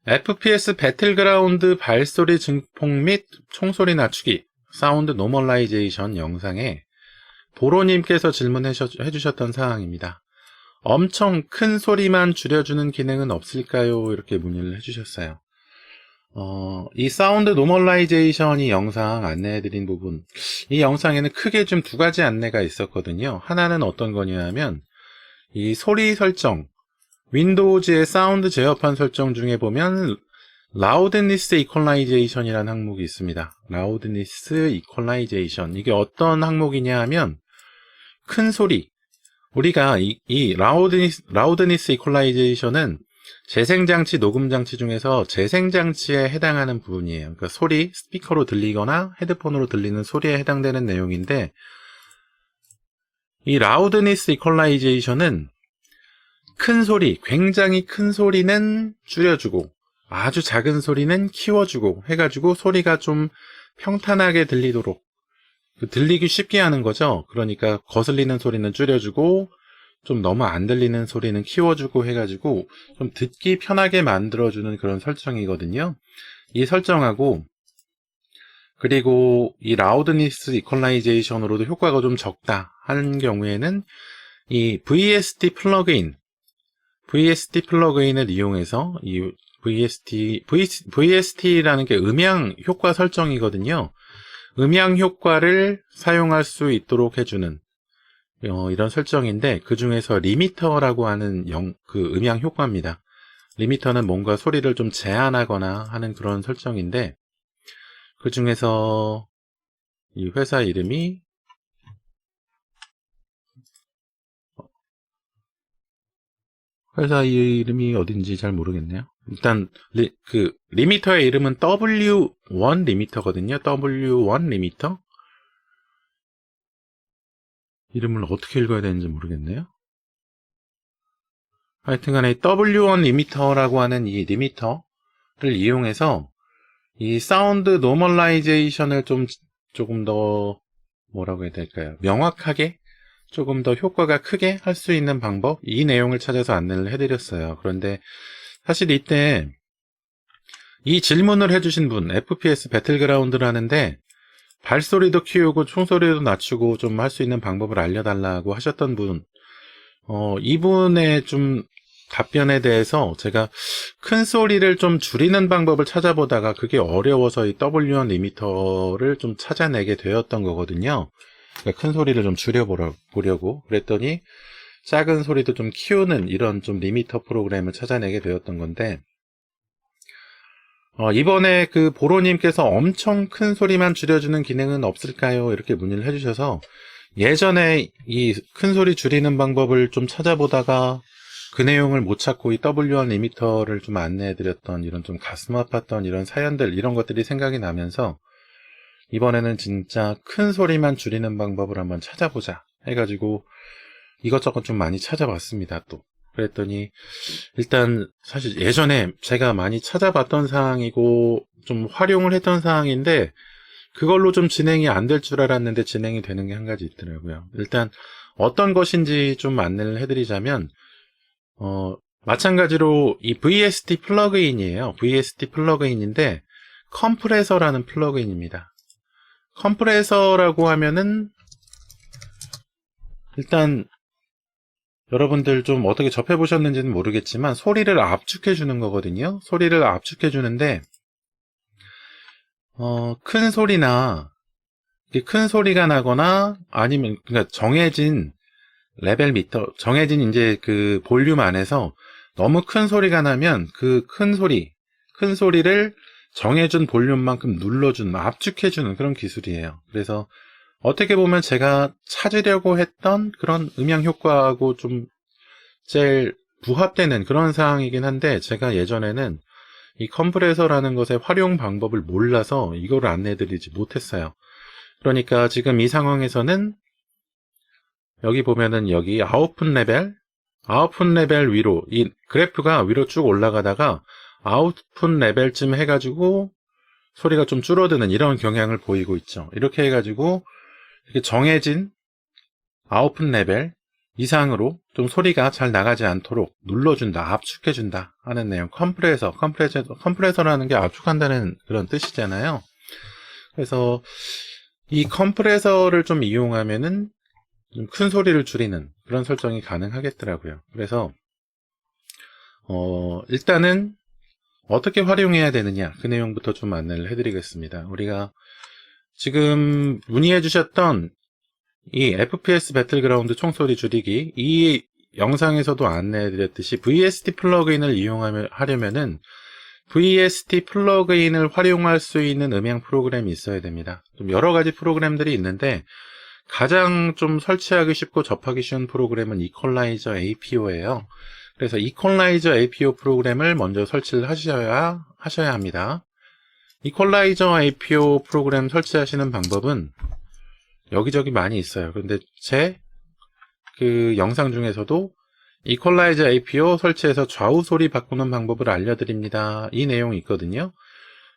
FPS 배틀그라운드 발소리 증폭 및 총소리 낮추기 사운드 노멀라이제이션 영상에 보로님께서 질문해 주셨던 사항입니다. 엄청 큰 소리만 줄여주는 기능은 없을까요? 이렇게 문의를 해주셨어요. 이 사운드 노멀라이제이션이 영상 안내해드린 부분, 이 영상에는 크게 좀 두 가지 안내가 있었거든요. 하나는 어떤 거냐면 이 소리 설정, 윈도우즈의 사운드 제어판 설정 중에 보면 라우드니스 이퀄라이제이션이라는 항목이 있습니다. 라우드니스 이퀄라이제이션, 이게 어떤 항목이냐 하면 큰 소리, 우리가 이 라우드니스 이퀄라이제이션은 재생장치, 녹음장치 중에서 재생장치에 해당하는 부분이에요. 그러니까 소리, 스피커로 들리거나 헤드폰으로 들리는 소리에 해당되는 내용인데, 이 라우드니스 이퀄라이제이션은 큰 소리, 굉장히 큰 소리는 줄여주고 아주 작은 소리는 키워주고 해가지고 소리가 좀 평탄하게 들리도록, 들리기 쉽게 하는 거죠. 그러니까 거슬리는 소리는 줄여주고 좀 너무 안 들리는 소리는 키워주고 해가지고 좀 듣기 편하게 만들어주는 그런 설정이거든요. 이 설정하고, 그리고 이 라우드니스 이퀄라이제이션으로도 효과가 좀 적다 하는 경우에는 이 VST 플러그인을 이용해서 이 VST라는 게 음향 효과 설정이거든요. 음향 효과를 사용할 수 있도록 해주는 이런 설정인데, 그 중에서 리미터라고 하는 음향 효과입니다. 리미터는 뭔가 소리를 좀 제한하거나 하는 그런 설정인데, 그 중에서 이 회사 이름이 어딘지 잘 모르겠네요. 일단 리미터의 이름은 W1 리미터거든요. W1 리미터. 이름을 어떻게 읽어야 되는지 모르겠네요. 하여튼간에 W1 리미터라고 하는 이 리미터를 이용해서 이 사운드 노멀라이제이션을 조금 더 뭐라고 해야 될까요? 명확하게, 조금 더 효과가 크게 할 수 있는 방법, 이 내용을 찾아서 안내를 해드렸어요. 그런데 사실 이때 이 질문을 해주신 분, FPS 배틀그라운드를 하는데 발소리도 키우고 총소리도 낮추고 좀 할 수 있는 방법을 알려달라고 하셨던 분, 이분의 좀 답변에 대해서 제가 큰 소리를 좀 줄이는 방법을 찾아보다가 그게 어려워서 이 W1 리미터를 좀 찾아내게 되었던 거거든요. 그러니까 큰 소리를 좀 줄여보려고 그랬더니 작은 소리도 좀 키우는 이런 좀 리미터 프로그램을 찾아내게 되었던 건데, 이번에 그 보로님께서 엄청 큰 소리만 줄여주는 기능은 없을까요? 이렇게 문의를 해주셔서 예전에 이 큰 소리 줄이는 방법을 좀 찾아보다가 그 내용을 못 찾고 이 W1 리미터를 좀 안내해드렸던 이런 좀 가슴 아팠던 이런 사연들, 이런 것들이 생각이 나면서 이번에는 진짜 큰 소리만 줄이는 방법을 한번 찾아보자 해가지고 이것저것 좀 많이 찾아봤습니다. 또 그랬더니 일단 사실 예전에 제가 많이 찾아봤던 사항이고 좀 활용을 했던 사항인데 그걸로 좀 진행이 안 될 줄 알았는데 진행이 되는 게 한 가지 있더라고요. 일단 어떤 것인지 좀 안내를 해드리자면, 마찬가지로 이 VST 플러그인이에요. VST 플러그인인데 컴프레서라는 플러그인입니다. 컴프레서라고 하면은 일단 여러분들 좀 어떻게 접해보셨는지는 모르겠지만 소리를 압축해주는 거거든요. 소리를 압축해주는데 큰 소리나 큰 소리가 나거나 아니면 그러니까 정해진 레벨 미터, 정해진 이제 그 볼륨 안에서 너무 큰 소리가 나면 그 큰 소리를 정해준 볼륨만큼 눌러주는, 압축해주는 그런 기술이에요. 그래서 어떻게 보면 제가 찾으려고 했던 그런 음향 효과하고 좀 제일 부합되는 그런 상황이긴 한데, 제가 예전에는 이 컴프레서라는 것의 활용 방법을 몰라서 이거를 안내해드리지 못했어요. 그러니까 지금 이 상황에서는 여기 보면은 여기 아웃풋 레벨 위로, 이 그래프가 위로 쭉 올라가다가 아웃풋 레벨쯤 해가지고 소리가 좀 줄어드는 이런 경향을 보이고 있죠. 이렇게 해가지고 이렇게 정해진 아웃풋 레벨, 이상으로 좀 소리가 잘 나가지 않도록 눌러준다, 압축해준다 하는 내용. 컴프레서라는 게 압축한다는 그런 뜻이잖아요. 그래서 이 컴프레서를 좀 이용하면은 좀 큰 소리를 줄이는 그런 설정이 가능하겠더라고요. 그래서 일단은 어떻게 활용해야 되느냐, 그 내용부터 좀 안내를 해드리겠습니다. 우리가 지금 문의해 주셨던 이 FPS 배틀그라운드 총소리 줄이기, 이 영상에서도 안내해 드렸듯이 VST 플러그인을 이용하려면은 VST 플러그인을 활용할 수 있는 음향 프로그램이 있어야 됩니다. 좀 여러 가지 프로그램들이 있는데 가장 좀 설치하기 쉽고 접하기 쉬운 프로그램은 이퀄라이저 APO예요. 그래서 이퀄라이저 APO 프로그램을 먼저 설치를 하셔야 합니다. 이퀄라이저 APO 프로그램 설치하시는 방법은 여기저기 많이 있어요. 그런데 제 그 영상 중에서도 이퀄라이저 APO 설치해서 좌우 소리 바꾸는 방법을 알려드립니다. 이 내용이 있거든요.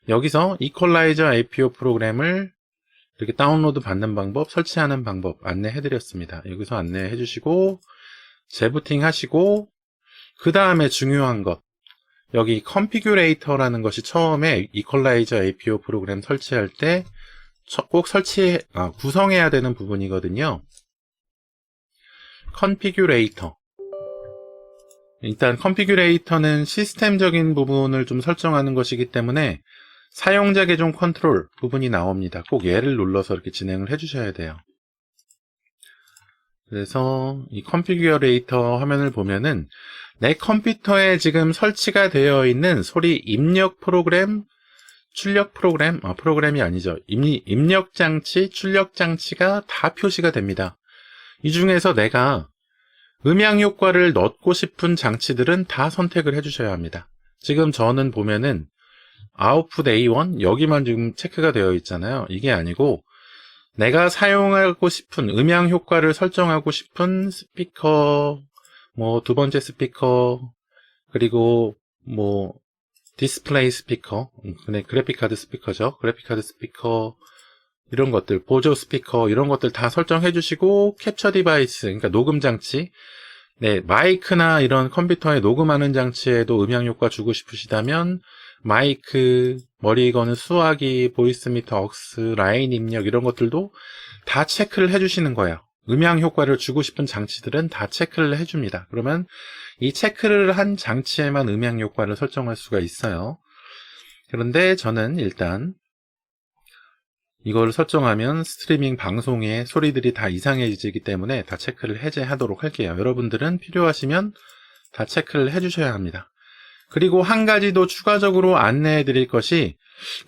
여기서 이퀄라이저 APO 프로그램을 이렇게 다운로드 받는 방법, 설치하는 방법 안내해드렸습니다. 여기서 안내해주시고 재부팅 하시고 그 다음에 중요한 것, 여기 컨피규레이터라는 것이 처음에 이퀄라이저 APO 프로그램 설치할 때 꼭 구성해야 되는 부분이거든요. 컨피규레이터. 일단 컨피규레이터는 시스템적인 부분을 좀 설정하는 것이기 때문에 사용자 계정 컨트롤 부분이 나옵니다. 꼭 얘를 눌러서 이렇게 진행을 해주셔야 돼요. 그래서 이 컨피규레이터 화면을 보면은 내 컴퓨터에 지금 설치가 되어 있는 소리 입력 프로그램, 출력 프로그램, 프로그램이 아니죠. 입력 장치, 출력 장치가 다 표시가 됩니다. 이 중에서 내가 음향 효과를 넣고 싶은 장치들은 다 선택을 해주셔야 합니다. 지금 저는 보면은 아웃풋 A1 여기만 지금 체크가 되어 있잖아요. 이게 아니고 내가 사용하고 싶은 음향 효과를 설정하고 싶은 스피커, 뭐 두 번째 스피커, 그리고 뭐 디스플레이 스피커, 그래픽카드 스피커죠. 그래픽카드 스피커, 이런 것들, 보조 스피커, 이런 것들 다 설정해 주시고, 캡처 디바이스, 그러니까 녹음 장치, 네, 마이크나 이런 컴퓨터에 녹음하는 장치에도 음향 효과 주고 싶으시다면, 마이크, 머리 거는 수화기, 보이스미터, 억스, 라인 입력, 이런 것들도 다 체크를 해 주시는 거예요. 음향 효과를 주고 싶은 장치들은 다 체크를 해 줍니다. 그러면 이 체크를 한 장치에만 음향 효과를 설정할 수가 있어요. 그런데 저는 일단 이걸 설정하면 스트리밍 방송의 소리들이 다 이상해지기 때문에 다 체크를 해제하도록 할게요. 여러분들은 필요하시면 다 체크를 해주셔야 합니다. 그리고 한 가지 더 추가적으로 안내해 드릴 것이,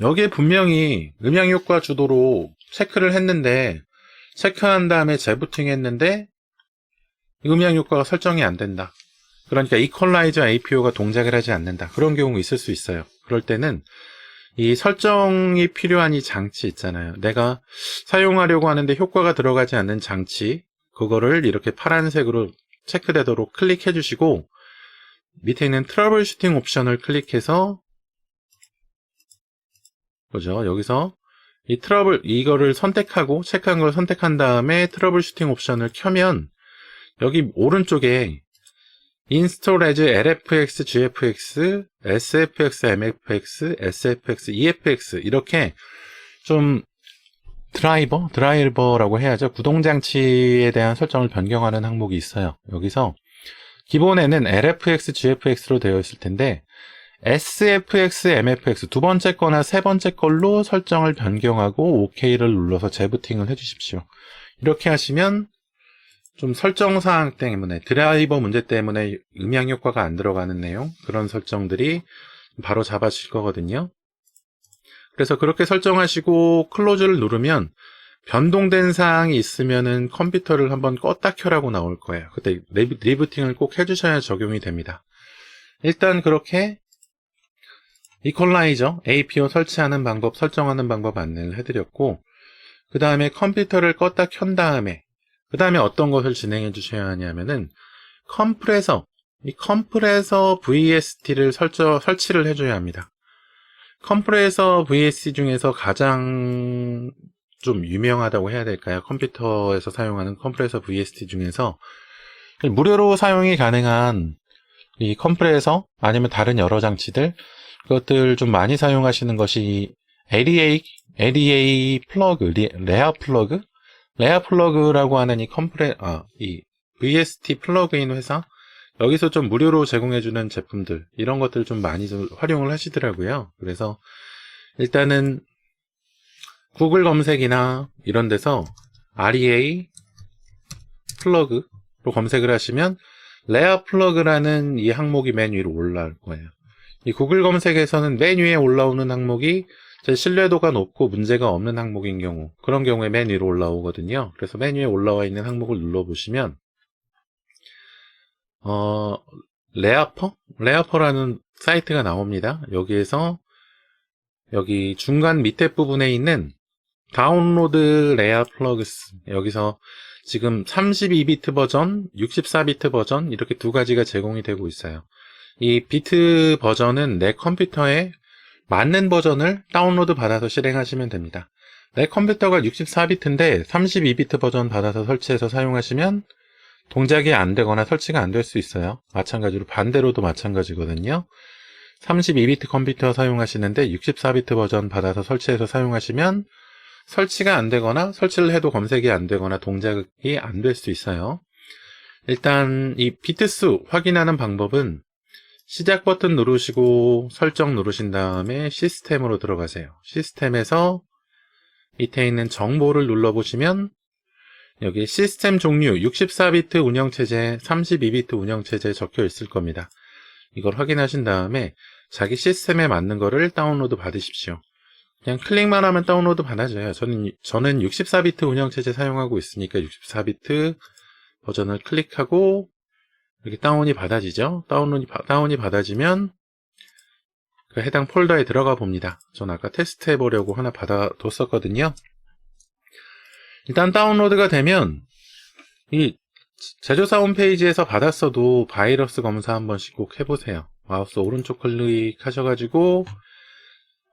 여기에 분명히 음향 효과 주도로 체크를 했는데, 체크한 다음에 재부팅 했는데 음향 효과가 설정이 안 된다. 그러니까 이퀄라이저 APO가 동작을 하지 않는다. 그런 경우가 있을 수 있어요. 그럴 때는 이 설정이 필요한 이 장치 있잖아요. 내가 사용하려고 하는데 효과가 들어가지 않는 장치, 그거를 이렇게 파란색으로 체크되도록 클릭해 주시고 밑에 있는 트러블 슈팅 옵션을 클릭해서, 그죠? 여기서 이거를 선택하고 체크한 걸 선택한 다음에 트러블 슈팅 옵션을 켜면 여기 오른쪽에 Install as LFX, GFX, SFX, MFX, SFX, EFX 이렇게 좀 드라이버라고 해야죠. 구동장치에 대한 설정을 변경하는 항목이 있어요. 여기서 기본에는 LFX, GFX로 되어 있을 텐데 SFX, MFX 두 번째 거나 세 번째 걸로 설정을 변경하고 OK를 눌러서 재부팅을 해주십시오. 이렇게 하시면 좀 설정사항 때문에, 드라이버 문제 때문에 음향 효과가 안 들어가는 내용, 그런 설정들이 바로 잡아질 거거든요. 그래서 그렇게 설정하시고 클로즈를 누르면 변동된 사항이 있으면은 컴퓨터를 한번 껐다 켜라고 나올 거예요. 그때 리부팅을 꼭 해주셔야 적용이 됩니다. 일단 그렇게 이퀄라이저 APO 설치하는 방법, 설정하는 방법 안내를 해드렸고, 그 다음에 컴퓨터를 껐다 켠 다음에 그 다음에 어떤 것을 진행해 주셔야 하냐면은 이 컴프레서 VST를 설치를 해줘야 합니다. 컴프레서 VST 중에서 가장 좀 유명하다고 해야 될까요? 컴퓨터에서 사용하는 컴프레서 VST 중에서 무료로 사용이 가능한 이 컴프레서 아니면 다른 여러 장치들 그것들 좀 많이 사용하시는 것이 LEA 플러그, 레아 플러그? 레아 플러그라고 하는 이 VST 플러그인 회사 여기서 좀 무료로 제공해주는 제품들 이런 것들 좀 많이 좀 활용을 하시더라고요. 그래서 일단은 구글 검색이나 이런 데서 REA 플러그로 검색을 하시면 레아 플러그라는 이 항목이 맨 위로 올라올 거예요. 이 구글 검색에서는 맨 위에 올라오는 항목이 신뢰도가 높고 문제가 없는 항목인 경우 그런 경우에 맨 위로 올라오거든요. 그래서 맨 위에 올라와 있는 항목을 눌러보시면 레아퍼라는 사이트가 나옵니다. 여기에서 여기 중간 밑에 부분에 있는 다운로드 레아 플러그스 여기서 지금 32비트 버전, 64비트 버전 이렇게 두 가지가 제공이 되고 있어요. 이 비트 버전은 내 컴퓨터에 맞는 버전을 다운로드 받아서 실행하시면 됩니다. 내 컴퓨터가 64비트인데 32비트 버전 받아서 설치해서 사용하시면 동작이 안 되거나 설치가 안 될 수 있어요. 마찬가지로 반대로도 마찬가지거든요. 32비트 컴퓨터 사용하시는데 64비트 버전 받아서 설치해서 사용하시면 설치가 안 되거나 설치를 해도 검색이 안 되거나 동작이 안 될 수 있어요. 일단 이 비트수 확인하는 방법은 시작 버튼 누르시고 설정 누르신 다음에 시스템으로 들어가세요. 시스템에서 밑에 있는 정보를 눌러보시면 여기 시스템 종류 64비트 운영체제, 32비트 운영체제 적혀 있을 겁니다. 이걸 확인하신 다음에 자기 시스템에 맞는 거를 다운로드 받으십시오. 그냥 클릭만 하면 다운로드 받아져요. 저는 64비트 운영체제 사용하고 있으니까 64비트 버전을 클릭하고 이렇게 다운이 받아지죠. 다운이 받아지면 그 해당 폴더에 들어가 봅니다. 전 아까 테스트 해보려고 하나 받아뒀었거든요. 일단 다운로드가 되면 이 제조사 홈페이지에서 받았어도 바이러스 검사 한 번씩 꼭 해보세요. 마우스 오른쪽 클릭하셔가지고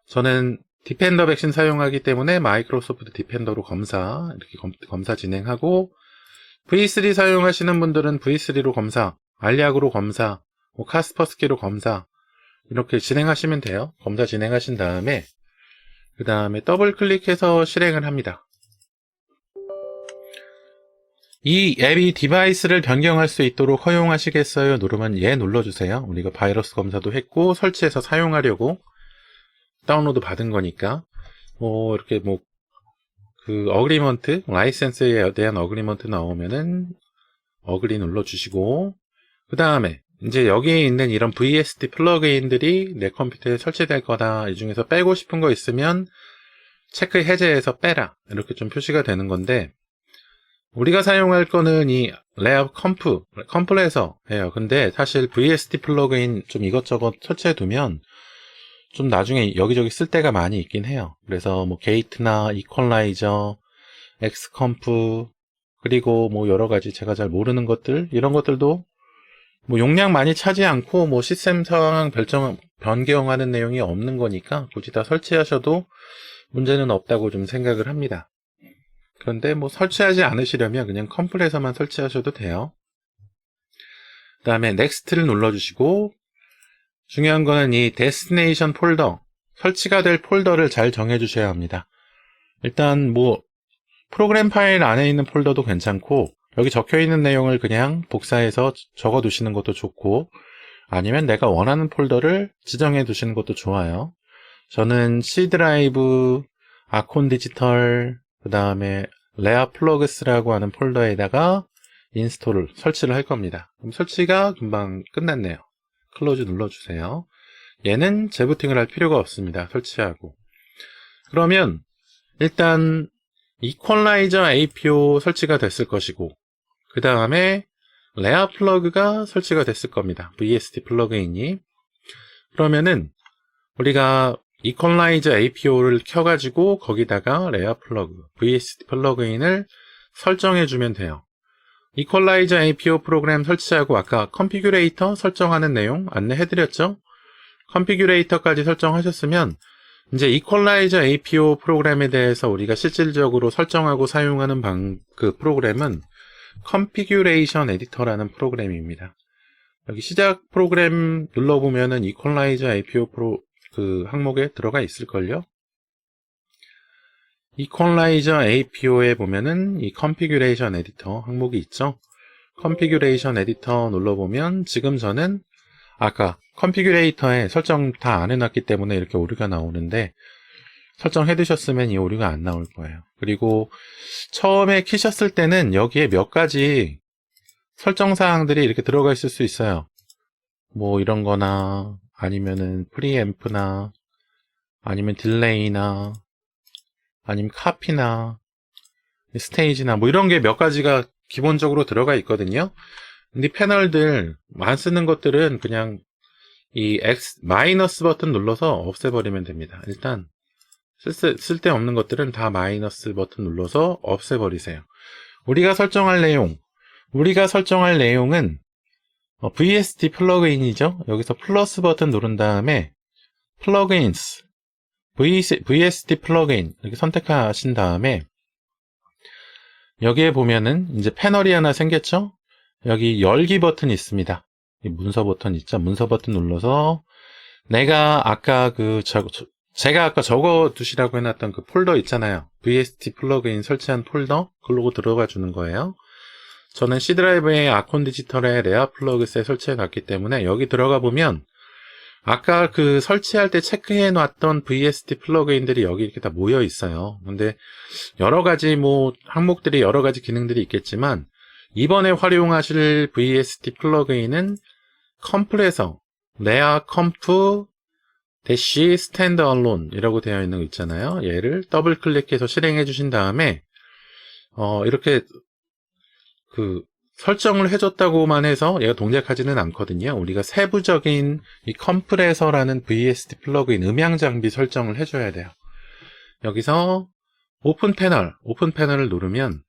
저는 디펜더 백신 사용하기 때문에 마이크로소프트 디펜더로 이렇게 검사 진행하고 V3 사용하시는 분들은 V3로 검사, 알약으로 검사, 카스퍼스키로 검사 이렇게 진행하시면 돼요. 검사 진행하신 다음에 그 다음에 더블 클릭해서 실행을 합니다. 이 앱이 디바이스를 변경할 수 있도록 허용하시겠어요? 누르면 예 눌러주세요. 우리가 바이러스 검사도 했고 설치해서 사용하려고 다운로드 받은 거니까 이렇게 그 어그리먼트 라이센스에 대한 어그리먼트 나오면은 어그리 눌러주시고 그 다음에 이제 여기에 있는 이런 VST 플러그인들이 내 컴퓨터에 설치될 거다. 이 중에서 빼고 싶은 거 있으면 체크 해제해서 빼라 이렇게 좀 표시가 되는 건데 우리가 사용할 거는 이 레아 컴프레서예요. 근데 사실 VST 플러그인 좀 이것저것 설치해 두면 좀 나중에 여기저기 쓸 때가 많이 있긴 해요. 그래서 게이트나 이퀄라이저, 엑스컴프 그리고 여러 가지 제가 잘 모르는 것들 이런 것들도 용량 많이 차지 않고 시스템 상황 변경하는 내용이 없는 거니까 굳이 다 설치하셔도 문제는 없다고 좀 생각을 합니다. 그런데 설치하지 않으시려면 그냥 컴프레서만 설치하셔도 돼요. 그 다음에 넥스트를 눌러주시고 중요한 거는 이 데스티네이션 폴더 설치가 될 폴더를 잘 정해 주셔야 합니다. 일단 프로그램 파일 안에 있는 폴더도 괜찮고 여기 적혀 있는 내용을 그냥 복사해서 적어 두시는 것도 좋고 아니면 내가 원하는 폴더를 지정해 두시는 것도 좋아요. 저는 C 드라이브, 아콘 디지털, 그 다음에 레아 플러그스라고 하는 폴더에다가 설치를 할 겁니다. 그럼 설치가 금방 끝났네요. 클로즈 눌러주세요. 얘는 재부팅을 할 필요가 없습니다. 설치하고. 그러면 일단 이퀄라이저 APO 설치가 됐을 것이고 그 다음에 레아 플러그가 설치가 됐을 겁니다. VST 플러그인이. 그러면은 우리가 이퀄라이저 APO를 켜가지고 거기다가 레아 플러그, VST 플러그인을 설정해주면 돼요. 이퀄라이저 APO 프로그램 설치하고 아까 컨피규레이터 설정하는 내용 안내해드렸죠? 컨피규레이터까지 설정하셨으면 이제 이퀄라이저 APO 프로그램에 대해서 우리가 실질적으로 설정하고 사용하는 그 프로그램은 컨피규레이션 에디터라는 프로그램입니다. 여기 시작 프로그램 눌러보면은 이퀄라이저 APO 그 항목에 들어가 있을걸요? 이퀄라이저 APO에 보면은 이 컨피규레이션 에디터 항목이 있죠? 컨피규레이션 에디터 눌러보면 지금 저는 아까 컨피규레이터에 설정 다 안 해놨기 때문에 이렇게 오류가 나오는데 설정해 두셨으면 이 오류가 안 나올 거예요. 그리고 처음에 키셨을 때는 여기에 몇 가지 설정 사항들이 이렇게 들어가 있을 수 있어요. 뭐 이런 거나 아니면은 프리앰프나 아니면 딜레이나 아니면 카피나 스테이지나 뭐 이런 게 몇 가지가 기본적으로 들어가 있거든요. 근데 패널들 안 쓰는 것들은 그냥 이 마이너스 버튼 눌러서 없애버리면 됩니다. 일단 쓸데없는 것들은 다 마이너스 버튼 눌러서 없애버리세요. 우리가 설정할 내용은 VST 플러그인이죠. 여기서 플러스 버튼 누른 다음에 플러그인스 VST 플러그인 이렇게 선택하신 다음에 여기에 보면은 이제 패널이 하나 생겼죠. 여기 열기 버튼이 있습니다. 이 문서 버튼 있죠. 문서 버튼 눌러서 내가 아까 제가 아까 적어 두시라고 해놨던 그 폴더 있잖아요. VST 플러그인 설치한 폴더 그걸로 들어가 주는 거예요. 저는 C 드라이브에 아콘 디지털에 레아 플러그셋 설치해 놨기 때문에 여기 들어가 보면 아까 그 설치할 때 체크해 놨던 VST 플러그인들이 여기 이렇게 다 모여 있어요. 근데 여러 가지 뭐 항목들이 여러 가지 기능들이 있겠지만 이번에 활용하실 VST 플러그인은 컴프레서 레아 컴프 대시 스탠드 얼론 이라고 되어 있는 거 있잖아요. 얘를 더블 클릭해서 실행해 주신 다음에 이렇게 그 설정을 해줬다고만 해서 얘가 동작하지는 않거든요. 우리가 세부적인 이 컴프레서라는 VST 플러그인 음향 장비 설정을 해줘야 돼요. 여기서 오픈 패널을 누르면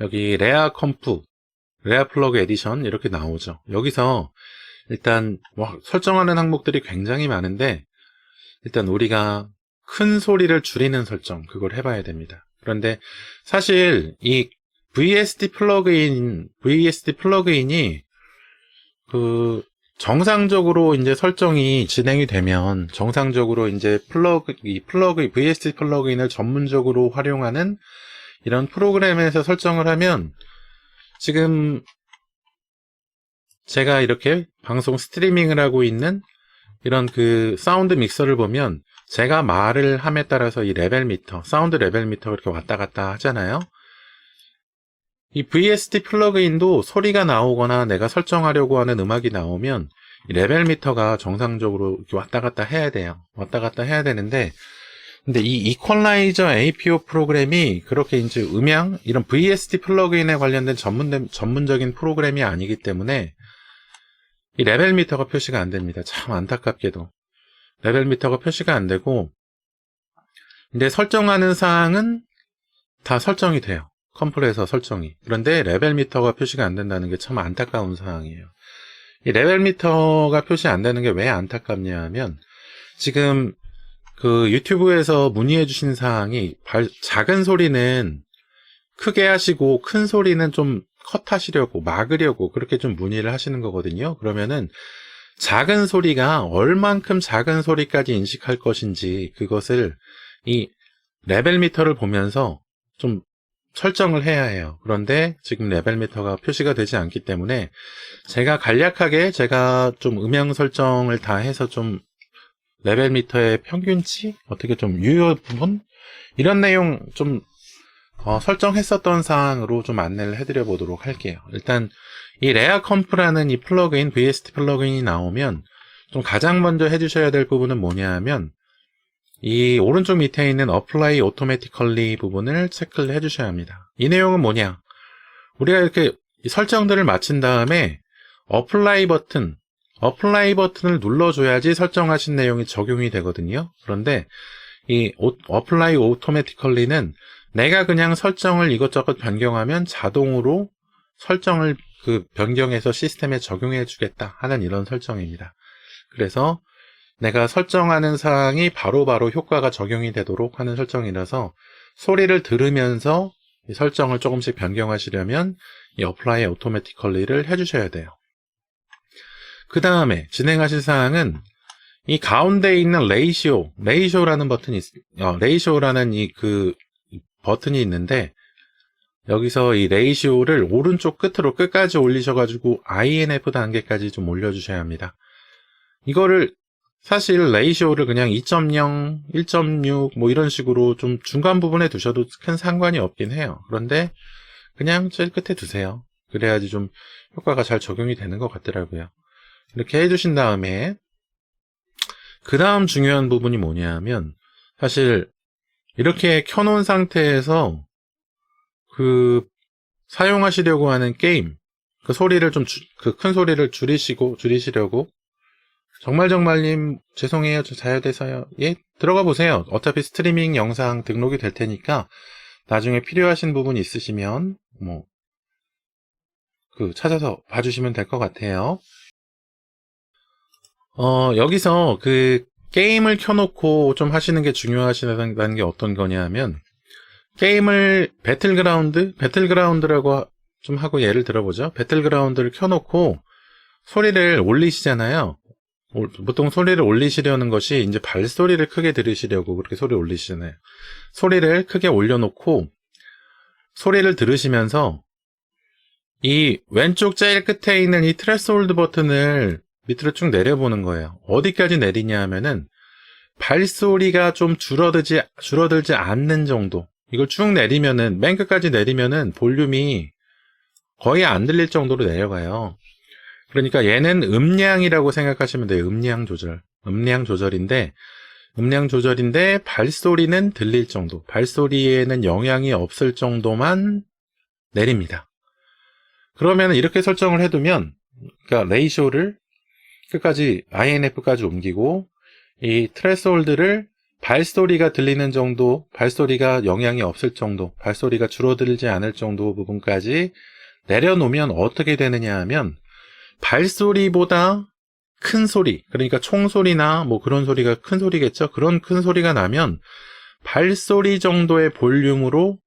여기 레아 플러그 에디션 이렇게 나오죠. 여기서 일단 설정하는 항목들이 굉장히 많은데 일단 우리가 큰 소리를 줄이는 설정 그걸 해봐야 됩니다. 그런데 사실 이 VST 플러그인이 그 정상적으로 이제 설정이 진행이 되면 정상적으로 이제 VST 플러그인을 전문적으로 활용하는 이런 프로그램에서 설정을 하면 지금 제가 이렇게 방송 스트리밍을 하고 있는 이런 그 사운드 믹서를 보면 제가 말을 함에 따라서 이 레벨 미터, 사운드 레벨 미터가 이렇게 왔다 갔다 하잖아요. 이 VST 플러그인도 소리가 나오거나 내가 설정하려고 하는 음악이 나오면 이 레벨 미터가 정상적으로 이렇게 왔다 갔다 해야 돼요. 왔다 갔다 해야 되는데 근데 이 이퀄라이저 APO 프로그램이 그렇게 이제 음향 이런 VST 플러그인에 관련된 전문적인 프로그램이 아니기 때문에 이 레벨 미터가 표시가 안 됩니다. 참 안타깝게도 레벨 미터가 표시가 안 되고 근데 설정하는 사항은 다 설정이 돼요. 컴프레서 설정이. 그런데 레벨 미터가 표시가 안 된다는 게 참 안타까운 사항이에요. 이 레벨 미터가 표시 안 되는 게 왜 안타깝냐 하면 지금 그 유튜브에서 문의해 주신 사항이 작은 소리는 크게 하시고 큰 소리는 좀 컷하시려고 막으려고 그렇게 좀 문의를 하시는 거거든요. 그러면은 작은 소리가 얼만큼 작은 소리까지 인식할 것인지 그것을 이 레벨 미터를 보면서 좀 설정을 해야 해요. 그런데 지금 레벨 미터가 표시가 되지 않기 때문에 제가 간략하게 제가 좀 음향 설정을 다 해서 좀 레벨 미터의 평균치 어떻게 좀 유효 부분 이런 내용 좀 설정했었던 사항으로 좀 안내를 해드려 보도록 할게요. 일단 이 레아 컴프라는 이 플러그인 VST 플러그인이 나오면 좀 가장 먼저 해주셔야 될 부분은 뭐냐 하면 이 오른쪽 밑에 있는 Apply Automatically 부분을 체크를 해주셔야 합니다. 이 내용은 뭐냐? 우리가 이렇게 설정들을 마친 다음에 Apply 버튼을 눌러줘야지 설정하신 내용이 적용이 되거든요. 그런데 이 Apply Automatically는 내가 그냥 설정을 이것저것 변경하면 자동으로 설정을 변경해서 시스템에 적용해 주겠다 하는 이런 설정입니다. 그래서 내가 설정하는 사항이 바로바로 효과가 적용이 되도록 하는 설정이라서 소리를 들으면서 이 설정을 조금씩 변경하시려면 이 Apply Automatically를 해주셔야 돼요. 그 다음에 진행하실 사항은 이 가운데 있는 레이쇼라는 버튼이 레이쇼라는 버튼이 있는데, 여기서 이 레이쇼를 오른쪽 끝으로 끝까지 올리셔가지고 INF 단계까지 좀 올려주셔야 합니다. 이거를 사실 레이쇼를 그냥 2.0, 1.6 뭐 이런 식으로 좀 중간 부분에 두셔도 큰 상관이 없긴 해요. 그런데 그냥 제일 끝에 두세요. 그래야지 좀 효과가 잘 적용이 되는 것 같더라고요. 이렇게 해주신 다음에 그 다음 중요한 부분이 뭐냐면, 사실 이렇게 켜놓은 상태에서 사용하시려고 하는 게임, 그 소리를 큰 소리를 줄이시려고, 정말님, 죄송해요. 저 자야 돼서요. 예, 들어가 보세요. 어차피 스트리밍 영상 등록이 될 테니까, 나중에 필요하신 부분이 있으시면, 찾아서 봐주시면 될 것 같아요. 여기서 게임을 켜놓고 좀 하시는 게 중요하시다는 게 어떤 거냐면, 게임을 배틀그라운드라고 좀 하고 예를 들어보죠. 배틀그라운드를 켜놓고 소리를 올리시잖아요. 보통 소리를 올리시려는 것이 이제 발소리를 크게 들으시려고 그렇게 소리를 올리시잖아요. 소리를 크게 올려놓고 소리를 들으시면서 이 왼쪽 제일 끝에 있는 이 트레스홀드 버튼을 밑으로 쭉 내려보는 거예요. 어디까지 내리냐 하면은 발소리가 좀 줄어들지 않는 정도. 이걸 쭉 내리면은, 맨 끝까지 내리면은 볼륨이 거의 안 들릴 정도로 내려가요. 그러니까 얘는 음량이라고 생각하시면 돼요. 음량 조절인데 발소리는 들릴 정도, 발소리에는 영향이 없을 정도만 내립니다. 그러면 이렇게 설정을 해두면, 그러니까 레이쇼를 끝까지 INF까지 옮기고 이 트레스홀드를 발소리가 들리는 정도, 발소리가 영향이 없을 정도, 발소리가 줄어들지 않을 정도 부분까지 내려놓으면 어떻게 되느냐 하면, 발소리보다 큰 소리, 그러니까 총소리나 뭐 그런 소리가 큰 소리겠죠. 그런 큰 소리가 나면 발소리 정도의 볼륨으로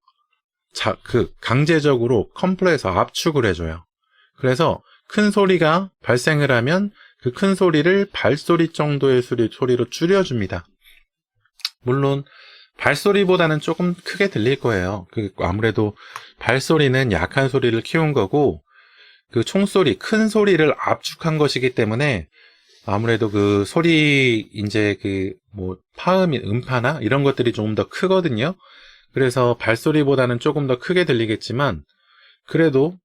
강제적으로 컴프레서 압축을 해줘요. 그래서 큰 소리가 발생을 하면 그 큰 소리를 발소리 정도의 소리로 줄여줍니다. 물론 발소리보다는 조금 크게 들릴 거예요. 아무래도 발소리는 약한 소리를 키운 거고, 총소리, 큰 소리를 압축한 것이기 때문에 아무래도 소리, 음파나 이런 것들이 조금 더 크거든요. 그래서 발소리보다는 조금 더 크게 들리겠지만, 그래도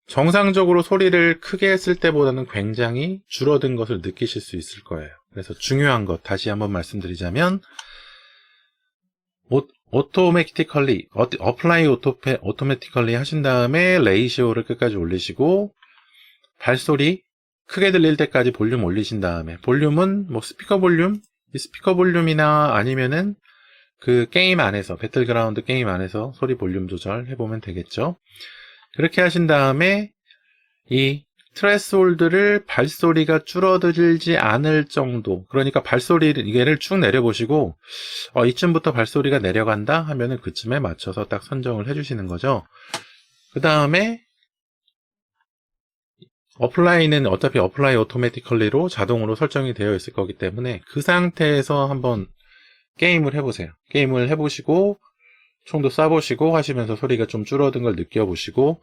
정상적으로 소리를 크게 했을 때보다는 굉장히 줄어든 것을 느끼실 수 있을 거예요. 그래서 중요한 것, 다시 한번 말씀드리자면, apply automatically 하신 다음에 레이시오를 끝까지 올리시고, 발소리 크게 들릴 때까지 볼륨 올리신 다음에, 볼륨은 스피커 볼륨이나 아니면은 게임 안에서, 배틀그라운드 게임 안에서 소리 볼륨 조절 해보면 되겠죠. 그렇게 하신 다음에 이 트레스홀드를 발소리가 줄어들지 않을 정도, 그러니까 얘를 쭉 내려보시고 이쯤부터 발소리가 내려간다 하면은 그쯤에 맞춰서 딱 선정을 해주시는 거죠. 그 다음에 어플라이는 어차피 어플라이 오토매티컬리로 자동으로 설정이 되어 있을 거기 때문에 그 상태에서 한번 게임을 해보세요. 게임을 해보시고 총도 쏴보시고 하시면서 소리가 좀 줄어든 걸 느껴보시고,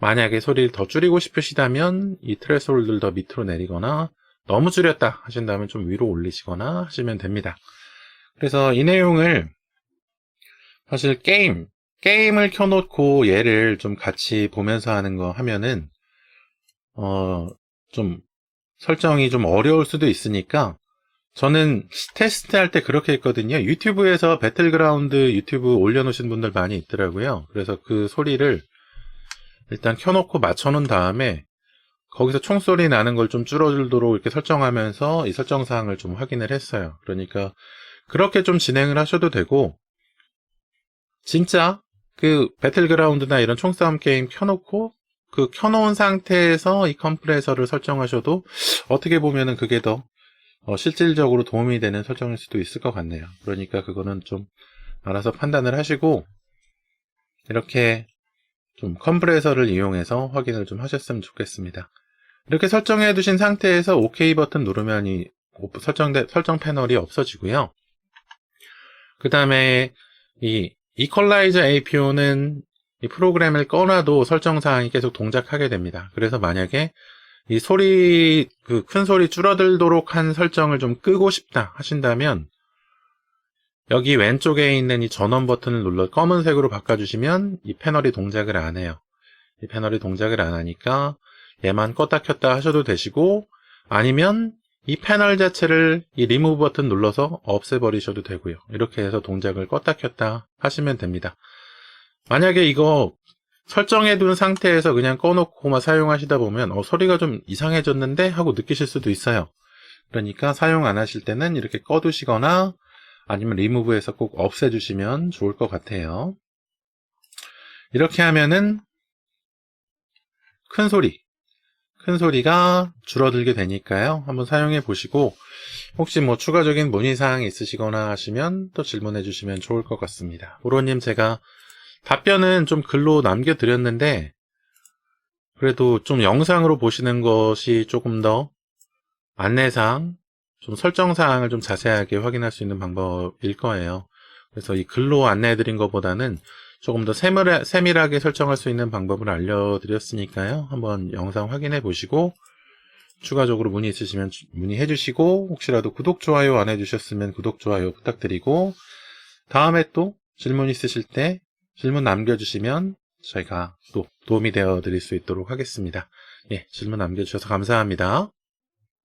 만약에 소리를 더 줄이고 싶으시다면 이 트레스홀드를 더 밑으로 내리거나, 너무 줄였다 하신다면 좀 위로 올리시거나 하시면 됩니다. 그래서 이 내용을 사실 게임을 켜놓고 얘를 좀 같이 보면서 하는 거 하면은 좀 설정이 좀 어려울 수도 있으니까, 저는 테스트 할 때 그렇게 했거든요. 유튜브에서 배틀그라운드 유튜브 올려놓으신 분들 많이 있더라고요. 그래서 그 소리를 일단 켜놓고 맞춰놓은 다음에 거기서 총소리 나는 걸 좀 줄어들도록 이렇게 설정하면서 이 설정사항을 좀 확인을 했어요. 그러니까 그렇게 좀 진행을 하셔도 되고, 진짜 배틀그라운드나 이런 총싸움 게임 켜놓고 켜놓은 상태에서 이 컴프레서를 설정하셔도 어떻게 보면은 그게 더 실질적으로 도움이 되는 설정일 수도 있을 것 같네요. 그러니까 그거는 좀 알아서 판단을 하시고, 이렇게 좀 컴프레서를 이용해서 확인을 좀 하셨으면 좋겠습니다. 이렇게 설정해 두신 상태에서 OK 버튼 누르면 이 설정 패널이 없어지고요. 그 다음에 이 이퀄라이저 APO는 이 프로그램을 꺼놔도 설정 사항이 계속 동작하게 됩니다. 그래서 만약에 이 소리, 큰 소리 줄어들도록 한 설정을 좀 끄고 싶다 하신다면 여기 왼쪽에 있는 이 전원 버튼을 눌러 검은색으로 바꿔주시면 이 패널이 동작을 안 해요. 이 패널이 동작을 안 하니까 얘만 껐다 켰다 하셔도 되시고, 아니면 이 패널 자체를 이 리무브 버튼 눌러서 없애버리셔도 되고요. 이렇게 해서 동작을 껐다 켰다 하시면 됩니다. 만약에 이거 설정해둔 상태에서 그냥 꺼놓고만 사용하시다 보면 소리가 좀 이상해졌는데 하고 느끼실 수도 있어요. 그러니까 사용 안 하실 때는 이렇게 꺼두시거나 아니면 리무브해서 꼭 없애주시면 좋을 것 같아요. 이렇게 하면은 큰 소리가 줄어들게 되니까요. 한번 사용해 보시고 혹시 뭐 추가적인 문의사항이 있으시거나 하시면 또 질문해 주시면 좋을 것 같습니다. 보로님, 제가 답변은 좀 글로 남겨드렸는데 그래도 좀 영상으로 보시는 것이 조금 더 안내사항, 좀 설정사항을 좀 자세하게 확인할 수 있는 방법일 거예요. 그래서 이 글로 안내해드린 것보다는 조금 더 세밀하게 설정할 수 있는 방법을 알려드렸으니까요. 한번 영상 확인해 보시고 추가적으로 문의 있으시면 문의해 주시고, 혹시라도 구독, 좋아요 안 해주셨으면 구독, 좋아요 부탁드리고, 다음에 또 질문 있으실 때 질문 남겨주시면 저희가 또 도움이 되어 드릴 수 있도록 하겠습니다. 예, 질문 남겨주셔서 감사합니다.